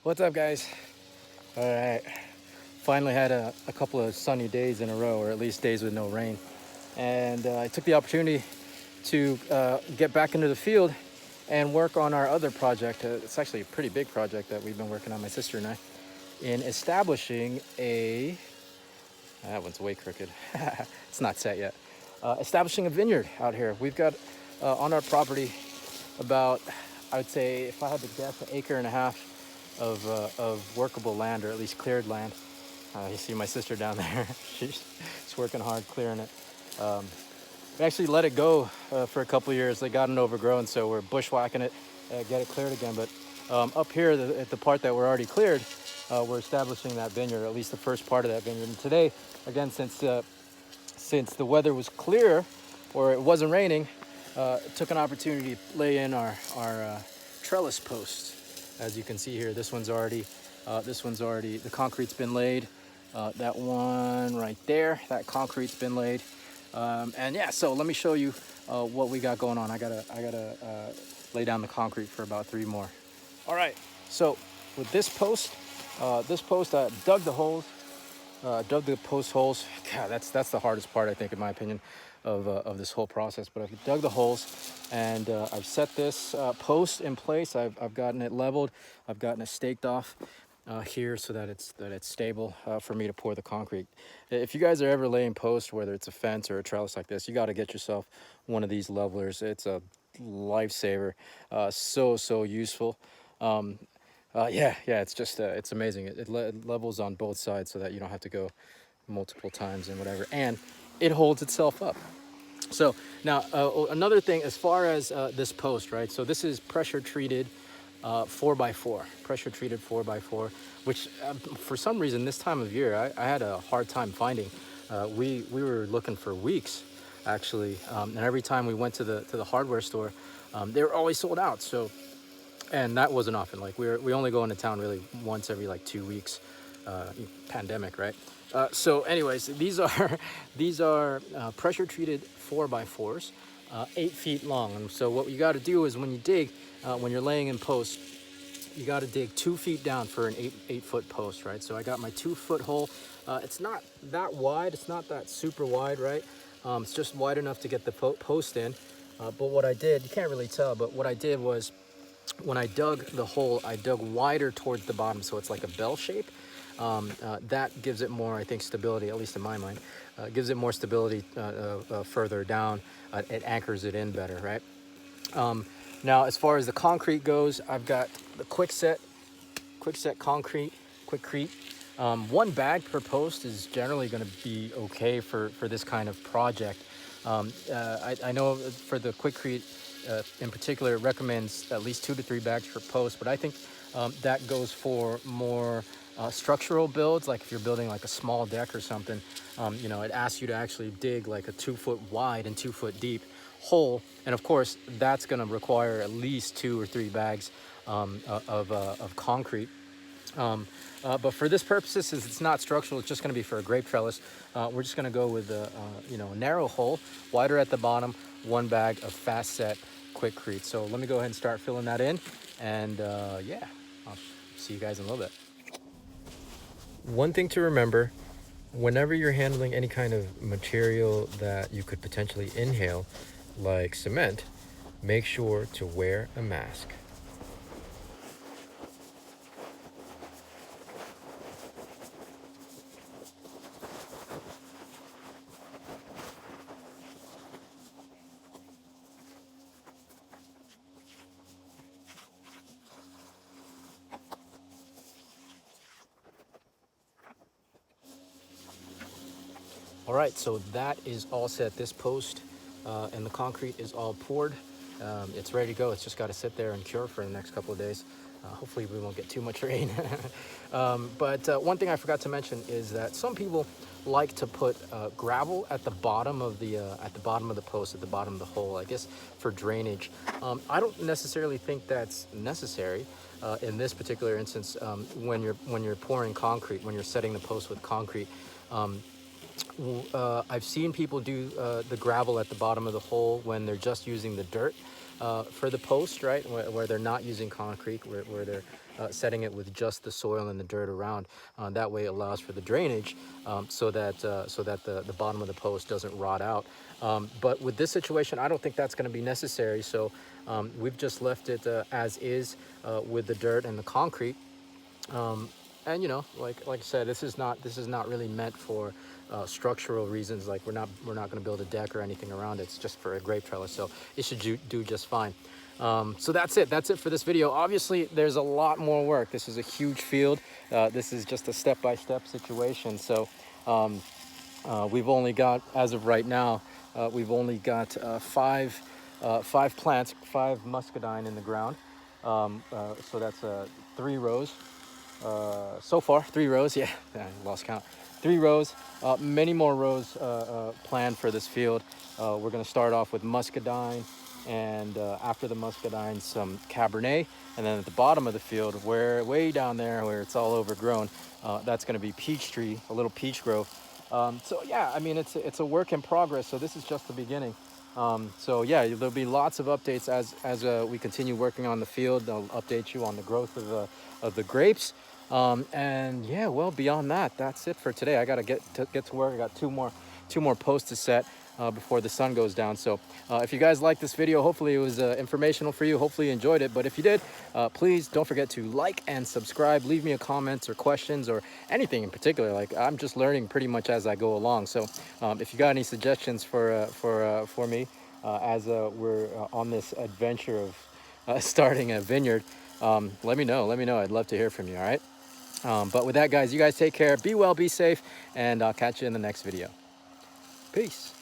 What's up, guys? All right, finally had a couple of sunny days in a row, or at least days with no rain, and I took the opportunity to get back into the field and work on our other project. It's actually a pretty big project that we've been working on, my sister and I, in establishing a, that one's way crooked, it's not set yet, establishing a vineyard out here. We've got on our property about, I would say, if I had to guess, an acre and a half of workable land, or at least cleared land. You see my sister down there. she's working hard clearing it. We actually let it go for a couple of years. They got it overgrown, so we're bushwhacking it, get it cleared again. But up here at the part that we're already cleared, we're establishing that vineyard, or at least the first part of that vineyard. And today, again, since the weather was clear, or it wasn't raining, took an opportunity to lay in our trellis posts. As you can see here, this one's already, the concrete's been laid. That one right there, that concrete's been laid. And yeah, so let me show you what we got going on. I gotta lay down the concrete for about 3 more. All right, so with this post, I dug the holes, dug the post holes. God, that's the hardest part, I think, in my opinion, of this whole process. But I've dug the holes, and I've set this post in place. I've gotten it leveled. I've gotten it staked off here so that it's stable for me to pour the concrete. If you guys are ever laying posts, whether it's a fence or a trellis like this, you got to get yourself one of these levelers. It's a lifesaver. So useful. Yeah, it's just it's amazing. It levels on both sides so that you don't have to go multiple times and whatever, and it holds itself up. So now another thing, as far as this post, right? So this is pressure treated 4x4, pressure treated 4x4, which for some reason this time of year I had a hard time finding. We were looking for weeks actually, and every time we went to the hardware store, they were always sold out. So, and that wasn't often. Like we only go into town really once every like 2 weeks. Pandemic, right? So anyways, these are pressure treated 4x4s, 8 feet long. And so what you got to do is when you dig, when you're laying in post, you got to dig 2 feet down for an 8-foot post, right? So I got my 2-foot hole. It's not that wide. It's not that super wide, right? It's just wide enough to get the post in. But what I did, you can't really tell, but what I did was when I dug the hole, I dug wider towards the bottom, so it's like a bell shape. That gives it more, I think, stability, at least in my mind. Gives it more stability further down. It anchors it in better, right? Now, as far as the concrete goes, I've got the quickset concrete, Quickcrete. 1 bag per post is generally going to be okay for this kind of project. I know for the Quickcrete in particular, it recommends at least 2 to 3 bags per post, but I think that goes for more structural builds. Like if you're building like a small deck or something, it asks you to actually dig like a 2-foot wide and 2-foot deep hole, and of course that's going to require at least 2 or 3 bags of concrete. But for this purposes, since it's not structural, it's just going to be for a grape trellis. We're just going to go with a narrow hole, wider at the bottom, 1 bag of fast set Quickcrete. So let me go ahead and start filling that in, and yeah, I'll see you guys in a little bit. One thing to remember, whenever you're handling any kind of material that you could potentially inhale, like cement, make sure to wear a mask. All right, so that is all set. This post and the concrete is all poured. It's ready to go. It's just got to sit there and cure for the next couple of days. Hopefully we won't get too much rain. But one thing I forgot to mention is that some people like to put gravel at the bottom of the post, at the bottom of the hole, I guess for drainage. I don't necessarily think that's necessary in this particular instance. When you're pouring concrete, when you're setting the post with concrete, I've seen people do the gravel at the bottom of the hole when they're just using the dirt. for the post, right, where they're not using concrete, where they're setting it with just the soil and the dirt around. That way it allows for the drainage, so that the bottom of the post doesn't rot out. But with this situation, I don't think that's going to be necessary. So we've just left it as is, with the dirt and the concrete. And you know, like I said, this is not really meant for structural reasons. Like we're not going to build a deck or anything around it. It's just for a grape trellis, so it should do just fine. So that's it for this video. Obviously there's a lot more work. This is a huge field. This is just a step-by-step situation. So we've only got, as of right now, we've only got five plants, 5 muscadine in the ground. So that's 3 rows. So far 3 rows. Yeah, I lost count. 3 rows. Many more rows planned for this field. We're going to start off with muscadine, and after the muscadine, some cabernet, and then at the bottom of the field, where way down there where it's all overgrown, that's going to be peach tree, a little peach grove. So yeah, I mean, it's a work in progress. So this is just the beginning. So yeah, there'll be lots of updates as we continue working on the field. I'll update you on the growth of the grapes. And yeah, well, beyond that, that's it for today. I gotta get to work. I got two more posts to set before the sun goes down. So if you guys liked this video, hopefully it was informational for you. Hopefully you enjoyed it. But if you did, please don't forget to like and subscribe. Leave me a comment or questions or anything in particular. Like, I'm just learning pretty much as I go along. So if you got any suggestions for me as we're on this adventure of starting a vineyard, let me know. I'd love to hear from you. All right. But with that, guys, you guys take care. Be well, be safe, and I'll catch you in the next video. Peace.